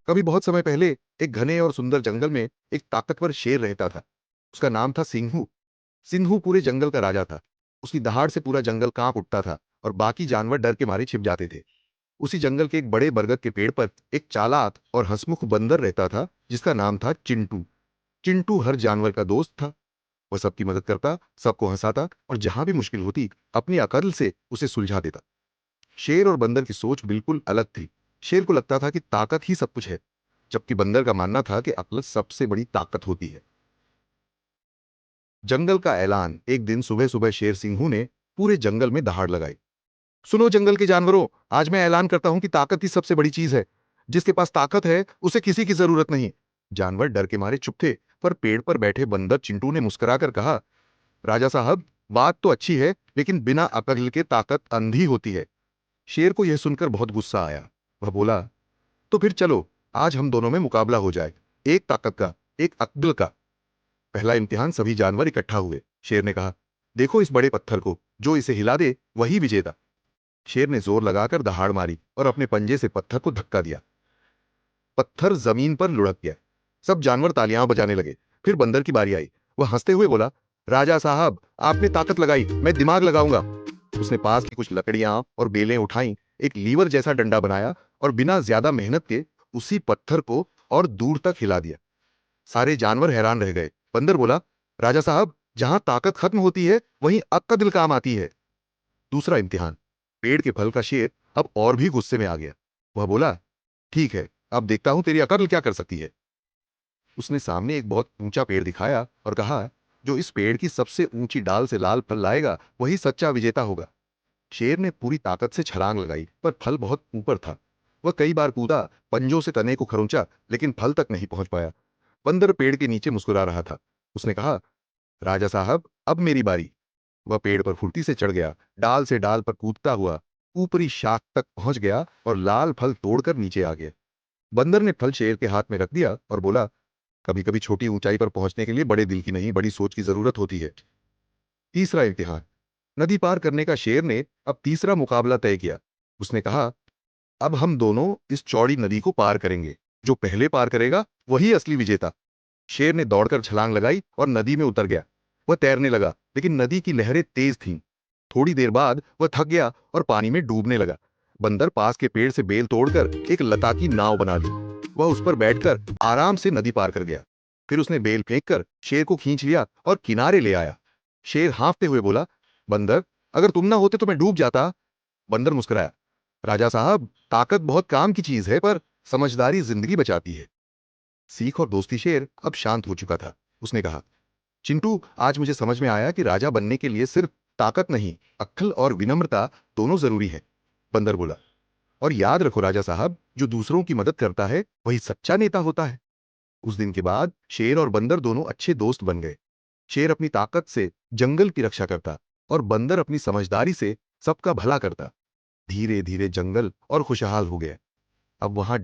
कभी बहुत समय पहले एक घने और सुंदर जंगल में एक ताकतवर शेर रहता था। उसका नाम था सिंहू। सिंहू पूरे जंगल का राजा था। उसकी दहाड़ से पूरा जंगल कांप उठता था और बाकी जानवर डर के मारे छिप जाते थे। उसी जंगल के एक बड़े बरगद के पेड़ पर एक चालाक और हंसमुख बंदर रहता था जिसका नाम था चिंटू। चिंटू हर जानवर का दोस्त था। वह सबकी मदद करता, सबको हंसाता और जहां भी मुश्किल होती अपनी अकल से उसे सुलझा देता। शेर और बंदर की सोच बिल्कुल अलग थी। शेर को लगता था कि ताकत ही सब कुछ है, जबकि बंदर का मानना था कि अक्ल सबसे बड़ी ताकत होती है। जंगल का ऐलान। एक दिन सुबह सुबह शेर सिंहू ने पूरे जंगल में दहाड़ लगाई। सुनो जंगल के जानवरों, आज मैं ऐलान करता हूं कि ताकत ही सबसे बड़ी चीज है। जिसके पास ताकत है उसे किसी की जरूरत नहीं। जानवर डर के मारे चुप थे, पर पेड़ पर बैठे बंदर चिंटू ने मुस्कुराकर कहा, राजा साहब, बात तो अच्छी है, लेकिन बिना अकल के ताकत अंधी होती है। शेर को यह सुनकर बहुत गुस्सा आया। वह बोला, तो फिर चलो, आज हम दोनों में मुकाबला हो जाए, एक ताकत का, एक अक्ल का। पहला इम्तिहान। सभी जानवर इकट्ठा हुए। शेर ने कहा, देखो इस बड़े पत्थर को, जो इसे हिला दे वही विजेता। शेर ने जोर लगाकर दहाड़ मारी और अपने पंजे से पत्थर को धक्का दिया। पत्थर जमीन पर लुढ़क गया। सब जानवर तालियां बजाने लगे। फिर बंदर की बारी आई। वह हंसते हुए बोला, राजा साहब, आपने ताकत लगाई, मैं दिमाग लगाऊंगा। उसने पास की कुछ लकड़ियां और बेलें उठाई, एक लीवर जैसा डंडा बनाया और बिना ज्यादा मेहनत के उसी पत्थर को और दूर तक हिला दिया। सारे जानवर हैरान रह गए। बंदर बोला, राजा साहब, जहां ताकत खत्म होती है वहीं अक्ल काम आती है। दूसरा इम्तिहान। पेड़ के फल का शेर अब और भी गुस्से में आ गया। वह बोला, ठीक है, अब देखता हूं तेरी अकल क्या कर सकती है। उसने सामने एक बहुत ऊंचा पेड़ दिखाया और कहा, जो इस पेड़ की सबसे ऊंची डाल से लाल फल लाएगा वही सच्चा विजेता होगा। शेर ने पूरी ताकत से छलांग लगाई, पर फल बहुत ऊपर था। वह कई बार कूदा, पंजों से तने को खरोंचा, लेकिन फल तक नहीं पहुंच पाया। बंदर पेड़ के नीचे मुस्कुरा रहा था। उसने कहा, राजा साहब, अब मेरी बारी। वह पेड़ पर फुर्ती से चढ़ गया, डाल से डाल पर कूदता हुआ ऊपरी शाख तक पहुंच गया और लाल फल तोड़कर नीचे आ गया। बंदर ने फल शेर के हाथ में रख दिया और बोला, कभी कभी छोटी ऊंचाई पर पहुंचने के लिए बड़े दिल की नहीं, बड़ी सोच की जरूरत होती है। तीसरा इम्तिहान। नदी पार करने का शेर ने अब तीसरा मुकाबला तय किया। उसने कहा, अब हम दोनों इस चौड़ी नदी को पार करेंगे। जो पहले पार करेगा वही असली विजेता। शेर ने दौड़कर छलांग लगाई और नदी में उतर गया। वह तैरने लगा, लेकिन नदी की लहरें तेज थीं। थोड़ी देर बाद वह थक गया और पानी में डूबने लगा। बंदर पास के पेड़ से बेल तोड़कर एक लता की नाव बना ली। वह उस पर बैठकर आराम से नदी पार कर गया। फिर उसने बेल फेंककर शेर को खींच लिया और किनारे ले आया। शेर हाँफते हुए बोला, बंदर, अगर तुम ना होते तो मैं डूब जाता। बंदर मुस्कुराया, राजा साहब, ताकत बहुत काम की चीज है, पर समझदारी जिंदगी बचाती है। सीख और दोस्ती। शेर अब शांत हो चुका था। उसने कहा, चिंटू, आज मुझे समझ में आया कि राजा बनने के लिए सिर्फ ताकत नहीं, अक्ल और विनम्रता दोनों जरूरी है। बंदर बोला, और याद रखो राजा साहब, जो दूसरों की मदद करता है वही सच्चा नेता होता है। उस दिन के बाद शेर और बंदर दोनों अच्छे दोस्त बन गए। शेर अपनी ताकत से जंगल की रक्षा करता और बंदर अपनी समझदारी से सबका भला करता। धीरे धीरे जंगल और खुशहाल हो गया। अब वहां